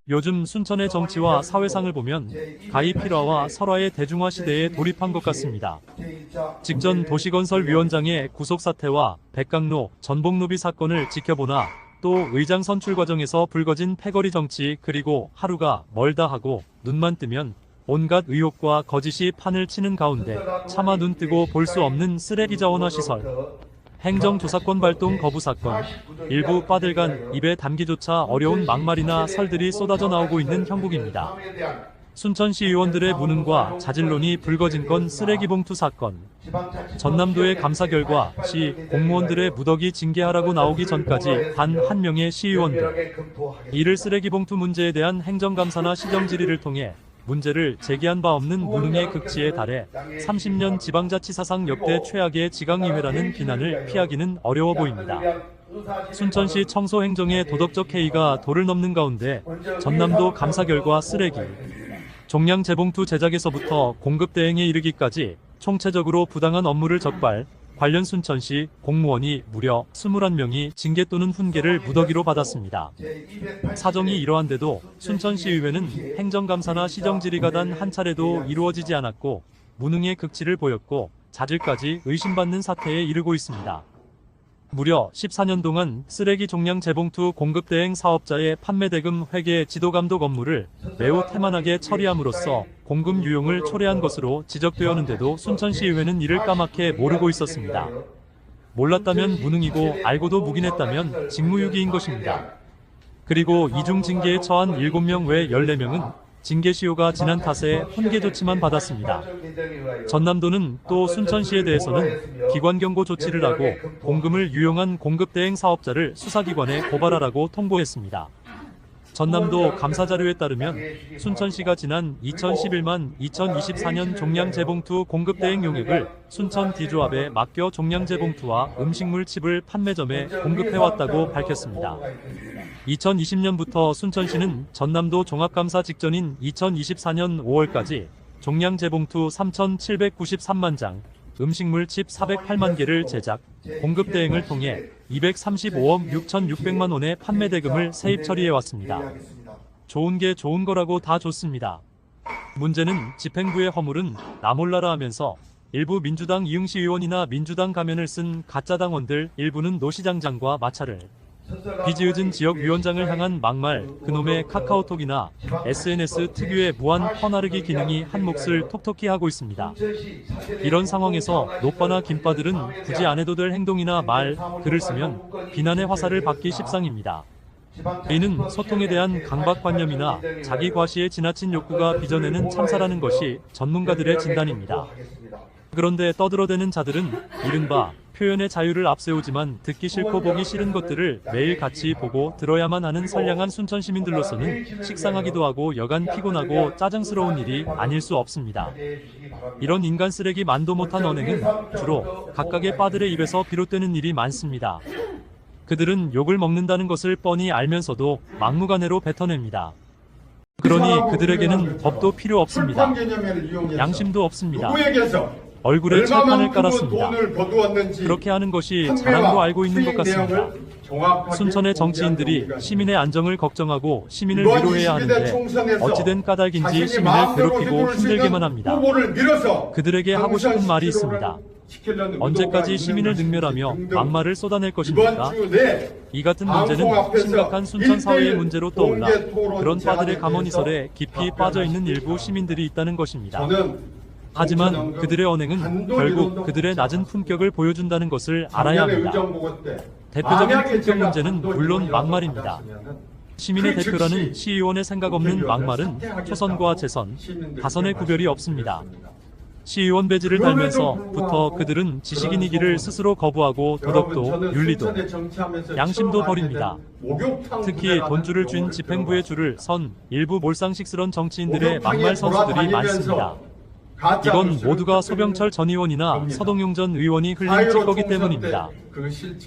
요즘 순천의 정치와 사회상을 보면 가히 필화와 설화의 대중화 시대에 돌입한 것 같습니다. 직전 도시건설위원장의 구속 사태와 백강로, 전복노비 사건을 지켜보나 또 의장 선출 과정에서 불거진 패거리 정치 그리고 하루가 멀다 하고 눈만 뜨면 온갖 의혹과 거짓이 판을 치는 가운데 차마 눈 뜨고 볼 수 없는 쓰레기 자원화 시설, 행정조사권 발동 거부 사건, 일부 빠들간 입에 담기조차 어려운 막말이나 설들이 쏟아져 나오고 있는 형국입니다. 순천시 의원들의 무능과 자질론이 불거진 건 쓰레기 봉투 사건. 전남도의 감사 결과 시 공무원들의 무더기 징계하라고 나오기 전까지 단 한 명의 시의원들. 이를 쓰레기 봉투 문제에 대한 행정감사나 시정질의를 통해 문제를 제기한 바 없는 무능의 극치에 달해 30년 지방자치사상 역대 최악의 지방의회라는 비난을 피하기는 어려워 보입니다. 순천시 청소행정의 도덕적 해이가 도를 넘는 가운데 전남도 감사 결과 쓰레기, 종량 재봉투 제작에서부터 공급 대행에 이르기까지 총체적으로 부당한 업무를 적발, 관련 순천시 공무원이 무려 21명이 징계 또는 훈계를 무더기로 받았습니다. 사정이 이러한데도 순천시의회는 행정감사나 시정질의가 단 한 차례도 이루어지지 않았고 무능의 극치를 보였고 자질까지 의심받는 사태에 이르고 있습니다. 무려 14년 동안 쓰레기 종량 재봉투 공급 대행 사업자의 판매 대금 회계 지도 감독 업무를 매우 태만하게 처리함으로써 공급 유용을 초래한 것으로 지적되었는데도 순천시의회는 이를 까맣게 모르고 있었습니다. 몰랐다면 무능이고 알고도 묵인했다면 직무유기인 것입니다. 그리고 이중 징계에 처한 7명 외 14명은 징계 시효가 지난 탓에 훈계 조치만 받았습니다. 전남도는 또 순천시에 대해서는 기관 경고 조치를 하고 공금을 유용한 공급 대행 사업자를 수사기관에 고발하라고 통보했습니다. 전남도 감사자료에 따르면 순천시가 지난 2011만 2024년 종량 재봉투 공급 대행 용역을 순천 D조합에 맡겨 종량 재봉투와 음식물 칩을 판매점에 공급해왔다고 밝혔습니다. 2020년부터 순천시는 전남도 종합감사 직전인 2024년 5월까지 종량 재봉투 3,793만 장, 음식물 칩 408만 개를 제작, 공급 대행을 통해 235억 6,600만 원의 판매 대금을 세입 처리해왔습니다. 좋은 게 좋은 거라고 다 좋습니다. 문제는 집행부의 허물은 나 몰라라 하면서 일부 민주당 이응시 의원이나 민주당 가면을 쓴 가짜 당원들 일부는 노시장장과 마찰을, 비지읒은 지역위원장을 향한 막말, 그놈의 카카오톡이나 SNS 특유의 무한 퍼나르기 기능이 한 몫을 톡톡히 하고 있습니다. 이런 상황에서 노빠나 김빠들은 굳이 안 해도 될 행동이나 말, 글을 쓰면 비난의 화살을 받기 십상입니다. 이는 소통에 대한 강박관념이나 자기 과시에 지나친 욕구가 빚어내는 참사라는 것이 전문가들의 진단입니다. 그런데 떠들어대는 자들은 이른바 표현의 자유를 앞세우지만 듣기 싫고 보기 싫은 것들을 매일 같이 보고 들어야만 하는 선량한 순천 시민들로서는 식상하기도 하고 여간 피곤하고 짜증스러운 일이 아닐 수 없습니다. 이런 인간 쓰레기 만도 못한 언행은 주로 각각의 빠들의 입에서 비롯되는 일이 많습니다. 그들은 욕을 먹는다는 것을 뻔히 알면서도 막무가내로 뱉어냅니다. 그러니 그들에게는 법도 필요 없습니다. 양심도 없습니다. 얼굴에 칠판을 깔았습니다. 그렇게 하는 것이 자랑으로 알고 있는 것 같습니다. 순천의 정치인들이 시민의 안정을 걱정하고 시민을 위로해야 하는데 어찌된 까닭인지 시민을 괴롭히고 힘들게만 합니다. 그들에게 하고 싶은 말이 있습니다. 언제까지 시민을 능멸하며 막말을 쏟아낼 것입니까? 이 같은 문제는 심각한 순천 사회의 문제로 떠올라 그런 빠들의 감언이설에 깊이 빠져있는 일부 시민들이 있다는 것입니다. 하지만 그들의 언행은 결국 그들의 낮은 품격을 보여준다는 것을 알아야 합니다. 대표적인 품격 문제는 물론 막말입니다. 시민의 대표라는 시의원의 생각 없는 막말은 초선과 재선, 다선의 구별이 없습니다. 시의원 배지를 달면서부터 그들은 지식인이기를 스스로 거부하고 도덕도, 윤리도, 양심도 버립니다. 특히 돈줄을 쥔 집행부의 줄을 선 일부 몰상식스런 정치인들의 막말 선수들이 많습니다. 이건 모두가 소병철 전 의원이나 서동용 전 의원이 흘린 찌꺼기 때문입니다.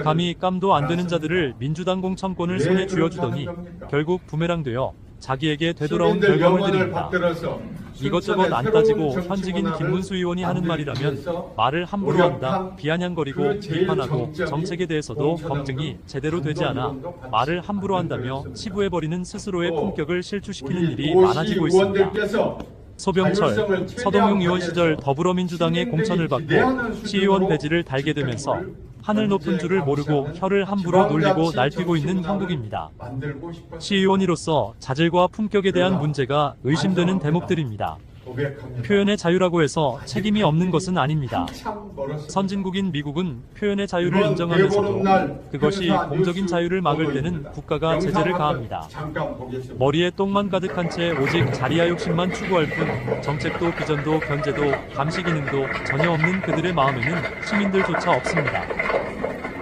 감히 깜도 안 되는 자들을 민주당 공천권을 손에 쥐어주더니 결국 부메랑되어 자기에게 되돌아온 시민들 결과물 영혼을 드립니다. 받들어서 이것저것 안 순천의 따지고 새로운 현직인 정치 김문수 의원이 하는 문화를 말이라면 만들기 말을 함부로 위해서 한다, 노력한 비아냥거리고 그 제일 비판하고 정점이 정책에 대해서도 공천장도 검증이 제대로 되지 않아 강도 의원도 말을 함부로 한다며 만들어졌습니다. 치부해버리는 스스로의 또 품격을 실추시키는 우리 일이 도시 많아지고 있습니다. 의원들께서 소병철, 자율성을 최대한 서동용 의원 시절 발휘해서 더불어민주당의 공천을 받고 기대하는 시의원 수준으로 배지를 달게 되면서 집행부를 하늘 높은 줄을 모르고 혀를 함부로 놀리고 날뛰고 있는 형국입니다. 만들고 싶었습니다. 시의원으로서 자질과 품격에 대한 문제가 의심되는 대목들입니다. 고백합니다. 표현의 자유라고 해서 책임이 없는 것은 아닙니다. 한참 멀었습니다. 선진국인 미국은 표현의 자유를 이번 인정하면서도 대보름 날 그것이 변호사 공적인 뉴스 자유를 막을 보도입니다. 때는 국가가 영상 제재를 한번 가합니다. 잠깐 보겠습니다. 머리에 똥만 가득한 채 오직 자리야 욕심만 추구할 뿐 정책도 비전도 견제도 감시 기능도 전혀 없는 그들의 마음에는 시민들조차 없습니다.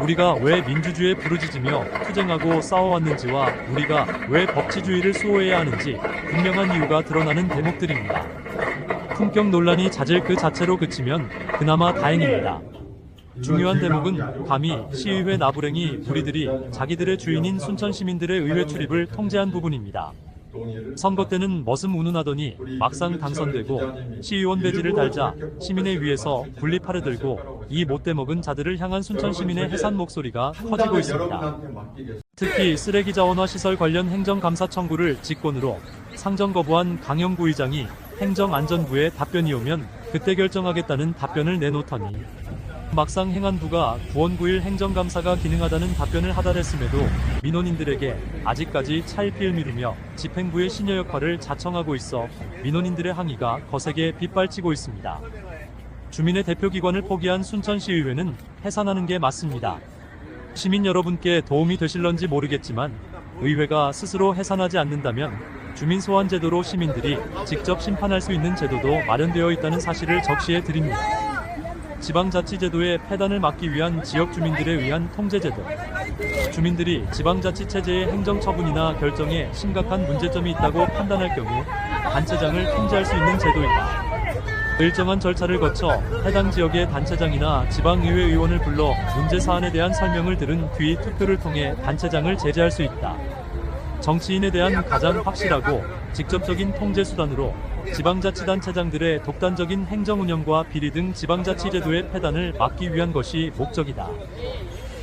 우리가 왜 민주주의에 부르짖으며 투쟁하고 싸워왔는지와 우리가 왜 법치주의를 수호해야 하는지 분명한 이유가 드러나는 대목들입니다. 품격 논란이 잦을 그 자체로 그치면 그나마 다행입니다. 중요한 대목은 감히 시의회 나부랭이 우리들이 자기들의 주인인 순천 시민들의 의회 출입을 통제한 부분입니다. 선거 때는 머슴 운운하더니 막상 당선되고 시의원 배지를 달자 시민의 위에서 분리팔을 들고 이 못돼 먹은 자들을 향한 순천 시민의 해산 목소리가 커지고 있습니다. 특히 쓰레기 자원화 시설 관련 행정감사 청구를 직권으로 상정 거부한 강영구 의장이 행정안전부에 답변이 오면 그때 결정하겠다는 답변을 내놓더니 막상 행안부가 9월 9일 행정감사가 기능하다는 답변을 하달했음에도 민원인들에게 아직까지 차일피일 미루며 집행부의 신여 역할을 자청하고 있어 민원인들의 항의가 거세게 빗발치고 있습니다. 주민의 대표기관을 포기한 순천시의회는 해산하는 게 맞습니다. 시민 여러분께 도움이 되실런지 모르겠지만 의회가 스스로 해산하지 않는다면 주민 소환 제도로 시민들이 직접 심판할 수 있는 제도도 마련되어 있다는 사실을 적시해 드립니다. 지방자치제도의 폐단을 막기 위한 지역 주민들에 의한 통제제도. 주민들이 지방자치체제의 행정처분이나 결정에 심각한 문제점이 있다고 판단할 경우 단체장을 통제할 수 있는 제도이다. 일정한 절차를 거쳐 해당 지역의 단체장이나 지방의회 의원을 불러 문제 사안에 대한 설명을 들은 뒤 투표를 통해 단체장을 제재할 수 있다. 정치인에 대한 가장 확실하고 직접적인 통제 수단으로 지방자치단체장들의 독단적인 행정운영과 비리 등 지방자치제도의 폐단을 막기 위한 것이 목적이다.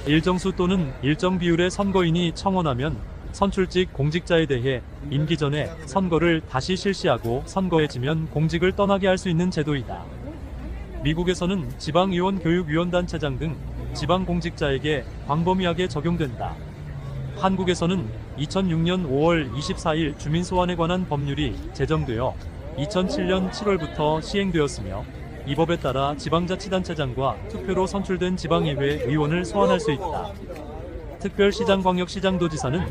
일정수 또는 일정 비율의 선거인이 청원하면 선출직 공직자에 대해 임기 전에 선거를 다시 실시하고 선거에 지면 공직을 떠나게 할 수 있는 제도이다. 미국에서는 지방의원 교육위원단체장 등 지방공직자에게 광범위하게 적용된다. 한국에서는 2006년 5월 24일 주민소환에 관한 법률이 제정되어 2007년 7월부터 시행되었으며 이 법에 따라 지방자치단체장과 투표로 선출된 지방의회 의원을 소환할 수 있다. 특별시장광역시장도지사는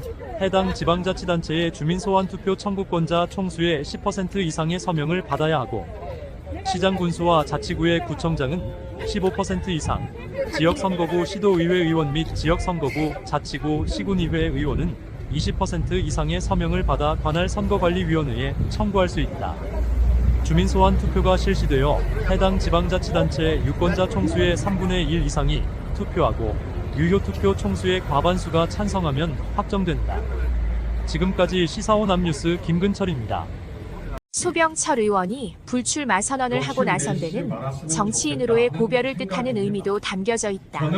해당 지방자치단체의 주민소환 투표 청구권자 총수의 10% 이상의 서명을 받아야 하고 시장군수와 자치구의 구청장은 15% 이상, 지역선거구 시도의회 의원 및 지역선거구 자치구 시군의회 의원은 20% 이상의 서명을 받아 관할 선거관리위원회에 청구할 수 있다. 주민소환 투표가 실시되어 해당 지방자치단체 유권자 총수의 3분의 1 이상이 투표하고 유효투표 총수의 과반수가 찬성하면 확정된다. 지금까지 시사원 암뉴스 김근철입니다. 소병철 의원이 불출마 선언을 하고 나선 데는 정치인으로의 고별을 뜻하는 의미도 담겨져 있다.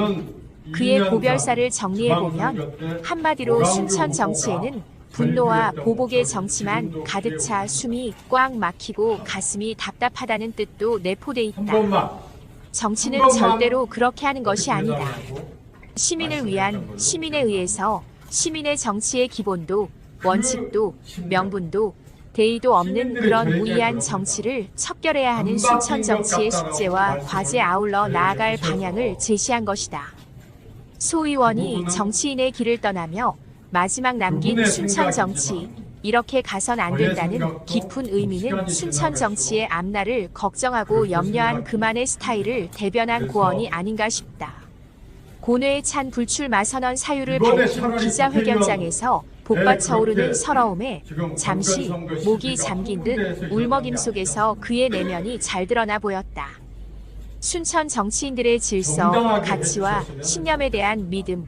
그의 고별사를 정리해보면 한마디로 순천 정치에는 분노와 보복의 정치만 가득 차 숨이 꽉 막히고 가슴이 답답하다는 뜻도 내포돼 있다. 정치는 절대로 그렇게 하는 것이 아니다. 시민을 위한 시민에 의해서 시민의 정치의 기본도 원칙도 명분도 대의도 없는 그런 무의한 정치를 척결해야 하는 순천 정치의 숙제와 과제 아울러 나아갈 방향을 제시한 것이다. 소 의원이 정치인의 길을 떠나며 마지막 남긴 순천 정치, 이렇게 가선 안 된다는 깊은 의미는 순천 정치의 앞날을 걱정하고 염려한 그만의 스타일을 대변한 고언이 아닌가 싶다. 고뇌에 찬 불출마 선언 사유를 밝힌 기자회견장에서 복받쳐 오르는 서러움에 잠시 목이 잠긴 듯 울먹임 속에서 그의 내면이 잘 드러나 보였다. 순천 정치인들의 질서, 가치와 신념에 대한 믿음,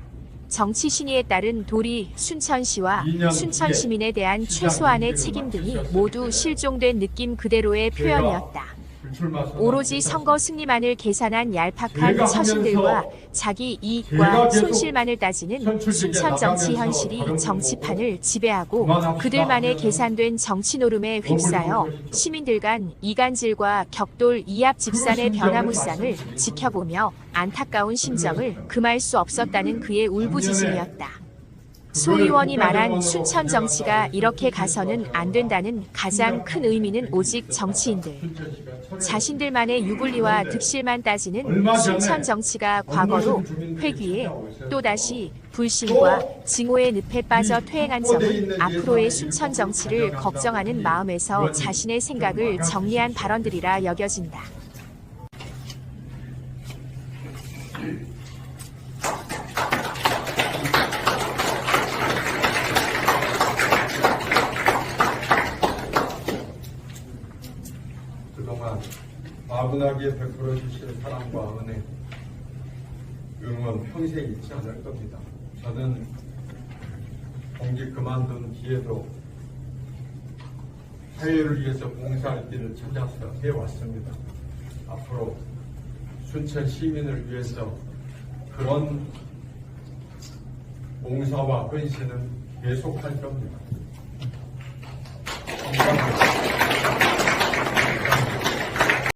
정치 신의에 따른 도리, 순천시와 2년 순천 뒤에 시민에 대한 시장 최소한의 임기를 책임 등이 마치셨을 모두 때 실종된 느낌 그대로의 표현이었다. 불출마 선언 오로지 선거 승리만을 계산한 얄팍한 제가 처신들과 하면서 자기 제가 이익과 계속 손실만을 따지는 선출직에 순천 정치 나가면서 현실이 다른 정치판을 지배하고 그만합시다 그들만의 하면 계산된 정치 노름에 휩싸여 거부를 보여주죠. 시민들 간 이간질과 격돌 이합 집산의 심정을 변화무쌍을 말씀드리는 지켜보며 안타까운 심정을 금할 수 없었다는 그의 울부짖음이었다. 소 의원이 말한 순천 정치가 이렇게 가서는 안 된다는 가장 큰 의미는 오직 정치인들, 자신들만의 유불리와 득실만 따지는 순천 정치가 과거로 회귀에 또다시 불신과 증오의 늪에 빠져 퇴행한 점은 앞으로의 순천 정치를 걱정하는 마음에서 자신의 생각을 정리한 발언들이라 여겨진다. 그동안 아분하게 베풀어 주신 사랑과 은혜, 응원 평생 잊지 않을 겁니다. 저는 공직 그만둔 뒤에도 사회를 위해서 봉사할 길을 찾아서 해왔습니다. 앞으로 순천 시민을 위해서 그런 봉사와 헌신은 계속할 겁니다. 감사합니다.